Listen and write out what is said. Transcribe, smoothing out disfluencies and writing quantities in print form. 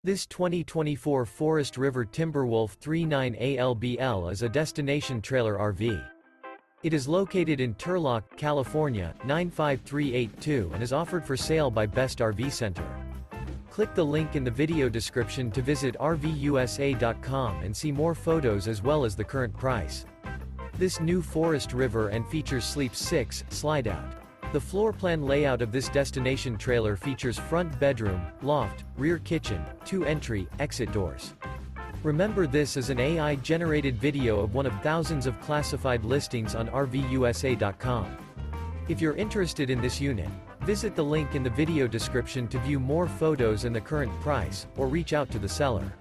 This 2024 Forest River Timberwolf 39ALBL is a destination trailer RV. It is located in Turlock, California, 95382 and is offered for sale by Best RV Center. Click the link in the video description to visit RVUSA.com and see more photos as well as the current price. This new Forest River and features Sleep 6, Slideout. The floor plan layout of this destination trailer features front bedroom, loft, rear kitchen, 2 entry, exit doors. Remember, this is an AI-generated video of one of thousands of classified listings on RVUSA.com. If you're interested in this unit, visit the link in the video description to view more photos and the current price, or reach out to the seller.